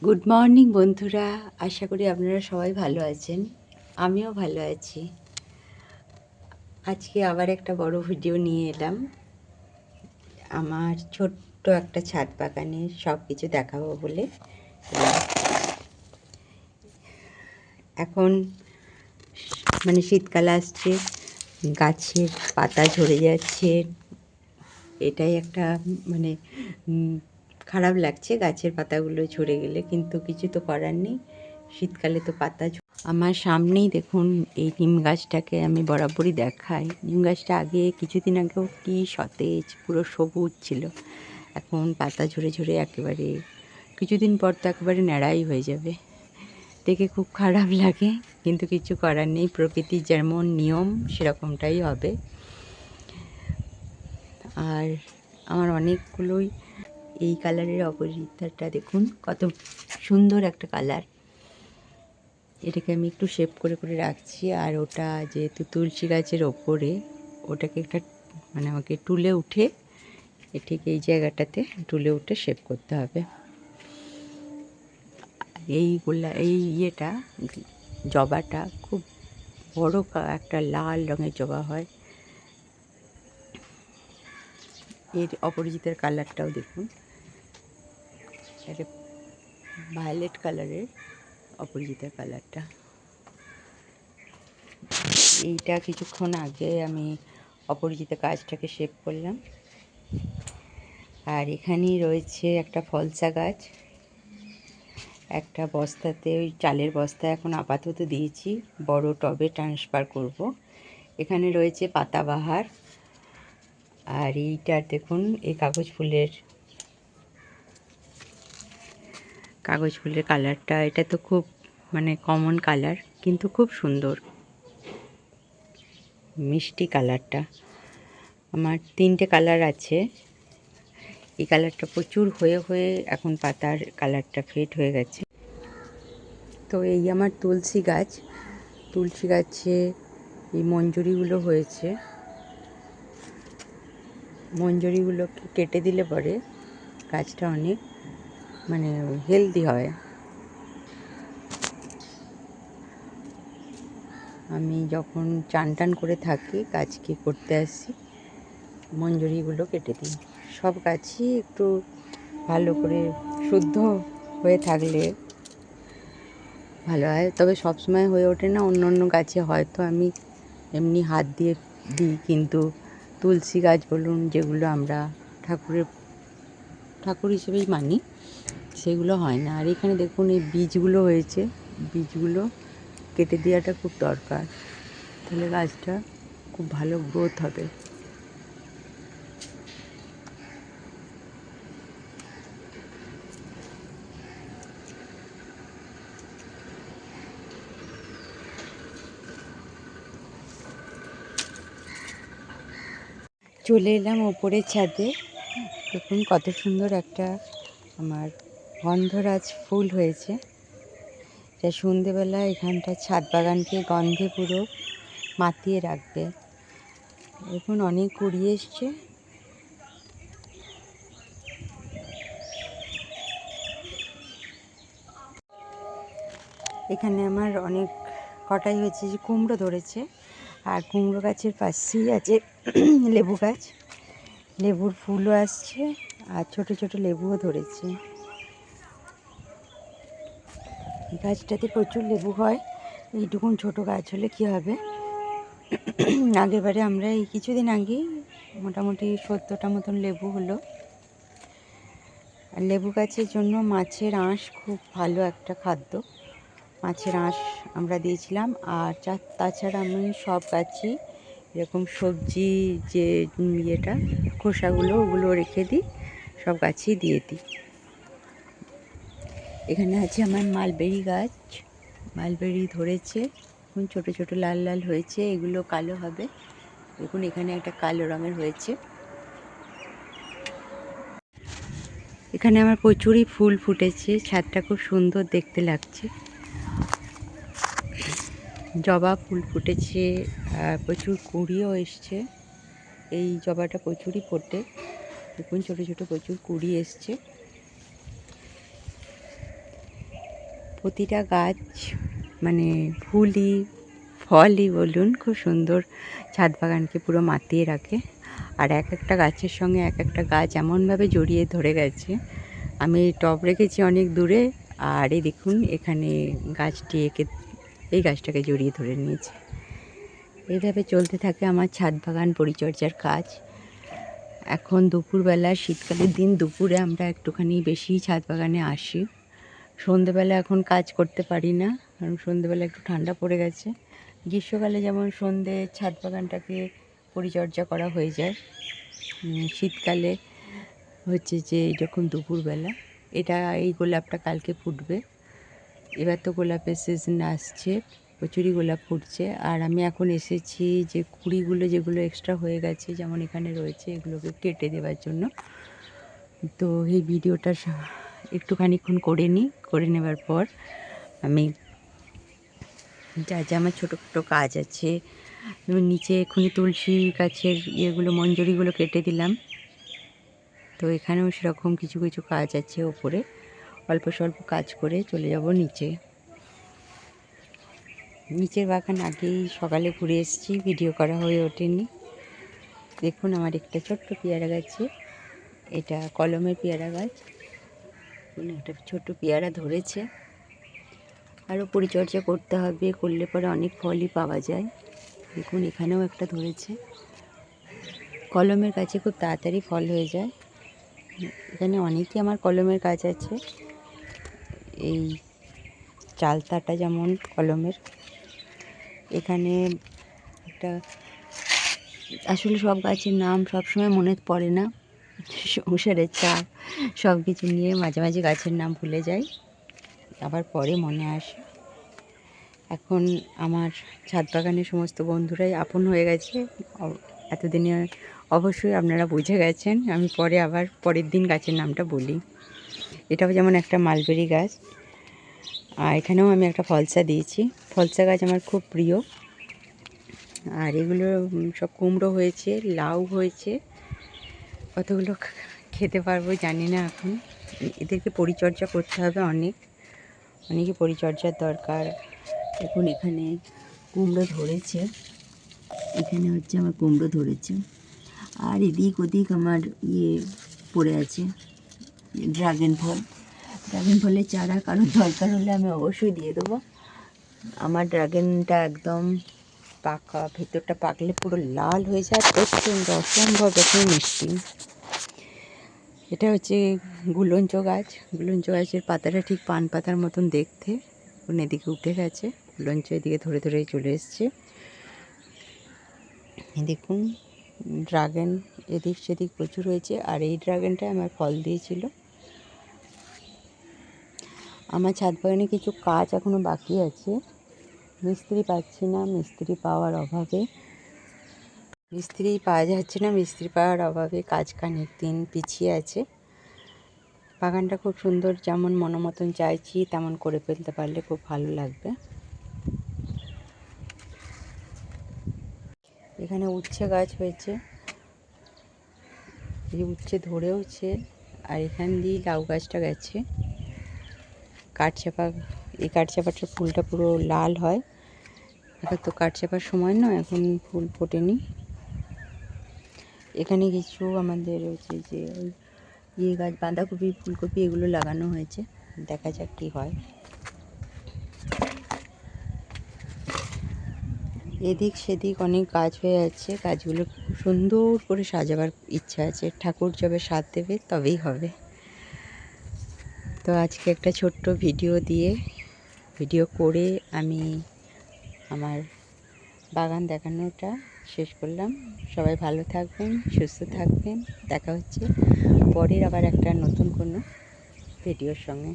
Good morning বন্ধুরা, আশা করি আপনারা সবাই ভালো আছেন। আমিও ভালো আছি। আজকে আবার একটা বড় ভিডিও নিয়ে এলাম। আমার ছোট্ট একটা ছাদ বাগানে সব কিছু দেখাবো বলে। এখন মানে শীতকাল আসছে, গাছের পাতা ঝরে যাচ্ছে। এটাই একটা মানে খারাপ লাগছে গাছের পাতাগুলো ঝরে গেলে, কিন্তু কিছু তো করার নেই। শীতকালে তো পাতা আমার সামনেই দেখুন, এই নিম গাছটাকে আমি বরাবরই দেখাই। নিম গাছটা আগে কিছুদিন আগেও কি সতেজ, পুরো সবুজ ছিল। এখন পাতা ঝরে ঝরে একেবারে কিছুদিন পর তো একেবারে ন্যাড়াই হয়ে যাবে। দেখে খুব খারাপ লাগে, কিন্তু কিছু করার নেই। প্রকৃতির যেমন নিয়ম সেরকমটাই হবে। আর আমার অনেকগুলোই এই কালারের অপরাজিতাটা দেখুন, কত সুন্দর একটা কালার। এটাকে আমি একটু শেপ করে করে রাখছি। আর ওটা যেহেতু তুলসী গাছের ওপরে, ওটাকে একটা মানে আমাকে টুলে উঠে ঠিক এই জায়গাটাতে টুলে উঠে শেপ করতে হবে। এই ইয়েটা জবাটা খুব বড় একটা লাল রঙের জবা হয়। এর অপরাজিতার কালারটাও দেখুন, এটা ভায়োলেট কালারের অপরাজিতার কালারটা। এইটা কিছুক্ষণ আগে আমি অপরাজিতা গাছটাকে শেপ করলাম। আর এখানেই রয়েছে একটা ফলসা গাছ, একটা বস্তাতে, ওই চালের বস্তা এখন আপাতত দিয়েছি, বড় টবে ট্রান্সফার করব। এখানে রয়েছে পাতাবাহার। আর এইটা দেখুন, এই কাগজ ফুলের কালারটা, এটা তো খুব মানে কমন কালার, কিন্তু খুব সুন্দর মিষ্টি কালারটা। আমার 3টে কালার আছে। এই কালারটা প্রচুর হয়ে হয়ে এখন পাতার কালারটা ফেড হয়ে গেছে। তো এই আমার তুলসী গাছে এই মঞ্জুরিগুলো হয়েছে। মঞ্জুরিগুলোকে কেটে দিলে পরে গাছটা অনেক মানে হেলদি হয়। আমি যখন চান টান করে থাকি, গাছকে করতে আসি, মঞ্জুরিগুলো কেটে দিই। সব গাছই একটু ভালো করে শুদ্ধ হয়ে থাকলে ভালো হয়। তবে সবসময় হয়ে ওঠে না। অন্য অন্য গাছে হয়তো আমি এমনি হাত দিয়ে দিই, কিন্তু তুলসী গাছ বলুন, যেগুলো আমরা ঠাকুর হিসেবেই মানি, সেগুলো হয় না। আর এখানে দেখুন, এই বীজগুলো হয়েছে, বীজগুলো কেটে দেওয়াটা খুব দরকার, তাহলে গাছটা খুব ভালো গ্রোথ হবে। চলে এলাম ওপরের ছাদে। দেখুন কত সুন্দর একটা আমার গন্ধরাজ ফুল হয়েছে। যা সন্ধেবেলা এখানটা ছাদ বাগানকে গন্ধে পুরো মাতিয়ে রাখবে। দেখুন অনেক কুড়ি এসছে। এখানে আমার অনেক কটাই হয়েছে যে কুমড়ো ধরেছে। আর কুমড়ো গাছের পাশেই আছে লেবু গাছ, লেবুর ফুলও আসছে, আর ছোট ছোট লেবুও ধরেছে। এই গাছটাতে প্রচুর লেবু হয়। এইটুকুন ছোট গাছ হলে কী হবে, আগের বারে আমরা এই কিছুদিন আগেই মোটামুটি 70টা মতন লেবু হলো। আর লেবু গাছের জন্য মাছের আঁশ খুব ভালো একটা খাদ্য। মাছের আঁশ আমরা দিয়েছিলাম। আর তাছাড়া আমি সব গাছই এরকম সবজি যে ইয়েটা খোসাগুলো, ওগুলো রেখে দিই, সব গাছই দিয়ে দিই। এখানে আছে আমার মালবেরি গাছ, মালবেরি ধরেছে, এখন ছোটো ছোটো লাল লাল হয়েছে, এগুলো কালো হবে। দেখুন এখানে একটা কালো রঙের হয়েছে। এখানে আমার প্রচুরই ফুল ফুটেছে, ছাদটা খুব সুন্দর দেখতে লাগছে। জবা ফুল ফুটেছে, প্রচুর কুঁড়িও এসছে। এই জবাটা প্রচুরই ফোটে, দেখুন ছোটো ছোটো প্রচুর কুঁড়ি এসছে। প্রতিটা গাছ মানে ফুলই ফলই বলুন খুব সুন্দর ছাদ বাগানকে পুরো মাতিয়ে রাখে। আর এক একটা গাছের সঙ্গে এক একটা গাছ এমনভাবে জড়িয়ে ধরে গেছে। আমি টব রেখেছি অনেক দূরে, আর এই দেখুন এখানে গাছটি এই গাছটাকে জড়িয়ে ধরে নিয়েছে। এইভাবে চলতে থাকে আমার ছাদ বাগান পরিচর্যার কাজ। এখন দুপুরবেলা, শীতকালের দিন দুপুরে আমরা একটুখানি বেশি ছাদ বাগানে আসি। সন্ধেবেলা এখন কাজ করতে পারি না, কারণ সন্ধেবেলা একটু ঠান্ডা পড়ে গেছে। গ্রীষ্মকালে যেমন সন্ধে ছাদ বাগানটাকে পরিচর্যা করা হয়ে যায়, শীতকালে হচ্ছে যে যখন দুপুরবেলা। এই গোলাপটা কালকে ফুটবে। এবার তো গোলাপের সিজন আসছে, প্রচুরই গোলাপ ফুটছে। আর আমি এখন এসেছি যে কুড়িগুলো যেগুলো এক্সট্রা হয়ে গেছে, যেমন এখানে রয়েছে, এগুলোকে কেটে দেওয়ার জন্য। তো এই ভিডিওটা একটুখানিক্ষণ করে নেবার পর আমি যা যা আমার ছোটো ছোটো কাজ আছে, নিচে এক্ষুনি তুলসী গাছের মঞ্জরিগুলো কেটে দিলাম। তো এখানেও সেরকম কিছু কিছু কাজ আছে ওপরে, অল্প স্বল্প কাজ করে চলে যাব নিচে। নিচের বাগান আগেই সকালে ঘুরে এসেছি, ভিডিও করা হয়ে ওঠেনি। দেখুন আমার একটা ছোট্ট পেয়ারা গাছে, এটা কলমের পেয়ারা গাছ, একটা ছোট্ট পেয়ারা ধরেছে। আরও পরিচর্যা করতে হবে, করলে পরে অনেক ফলই পাওয়া যায়। দেখুন এখানেও একটা ধরেছে। কলমের গাছে খুব তাড়াতাড়ি ফল হয়ে যায়। এখানে অনেকই আমার কলমের গাছ আছে। এই চালতাটা যেমন কলমের। এখানে একটা, আসলে সব গাছের নাম সবসময় মনে পড়ে না, সংসারের চাপ সব কিছু নিয়ে মাঝে মাঝে গাছের নাম ভুলে যাই, আবার পরে মনে আসে। এখন আমার ছাদ বাগানের সমস্ত বন্ধুরাই আপন হয়ে গেছে। এতদিনে অবশ্যই আপনারা বুঝে গেছেন। আমি পরে আবার পরের দিন গাছের নামটা বলি। এটাও যেমন একটা মালবেরি গাছ, আর এখানেও আমি একটা ফলসা দিয়েছি। ফলসা গাছ আমার খুব প্রিয়। আর এগুলো সব কুমড়ো হয়েছে, লাউ হয়েছে, কতগুলো খেতে পারবো জানি না। এখন এদেরকে পরিচর্যা করতে হবে, অনেকই পরিচর্যার দরকার। এখন এখানে কুমড়ো ধরেছে, এখানে হচ্ছে আমার কুমড়ো ধরেছে। আর এদিক ওদিক আমার পড়ে আছে ড্রাগন ফলের চারা কারোর দরকার হলে আমি অবশ্যই দিয়ে দেবো। আমার ড্রাগনটা একদম পাকা, ভেতরটা পাকলে পুরো লাল হয়ে যায়, প্রচণ্ড অসম্ভব রকম মিষ্টি। এটা হচ্ছে গুলঞ্চ গাছের পাতাটা ঠিক পান পাতার মতন দেখতে। এদিকে উঠে গেছে, গুলঞ্চ এদিকে ধরে ধরে চলে এসছে। দেখুন ড্রাগন এদিক সেদিক প্রচুর হয়েছে। আর এই ড্রাগনটা আমার ফল দিয়েছিল। আমার ছাদ বাগানে কিছু কাজ এখনও বাকি আছে, মিস্ত্রি পাচ্ছি না, মিস্ত্রি পাওয়ার অভাবে কাজ খানিক দিন পিছিয়ে আছে। বাগানটা খুব সুন্দর, যেমন মনোমতন চাইছি তেমন করে ফেলতে পারলে খুব ভালো লাগবে। এখানে উচ্ছে গাছ হয়েছে, এই উচ্ছে ধরেওছে। আর এখান দিয়ে লাউ গাছটা গেছে। এই কাঠচাপাটার ফুলটা পুরো লাল হয়। এখন তো কাঠচাপার সময় নয়, এখন ফুল ফোটেনি। এখানে কিছু আমাদের হচ্ছে যে গাছ, বাঁধাকপি, ফুলকপি এগুলো লাগানো হয়েছে, দেখা যাক কী হয়। এদিক সেদিক অনেক গাছ হয়ে আছে, গাছগুলো সুন্দর করে সাজাবার ইচ্ছা আছে। ঠাকুর যবে সাথ দেবে তবেই হবে। তো আজকে একটা ছোট্ট ভিডিও করে আমি আমার বাগান দেখানোটা শেষ করলাম। সবাই ভালো থাকবেন, সুস্থ থাকবেন। দেখা হচ্ছে পরের আবার একটা নতুন কোনো ভিডিওর সঙ্গে।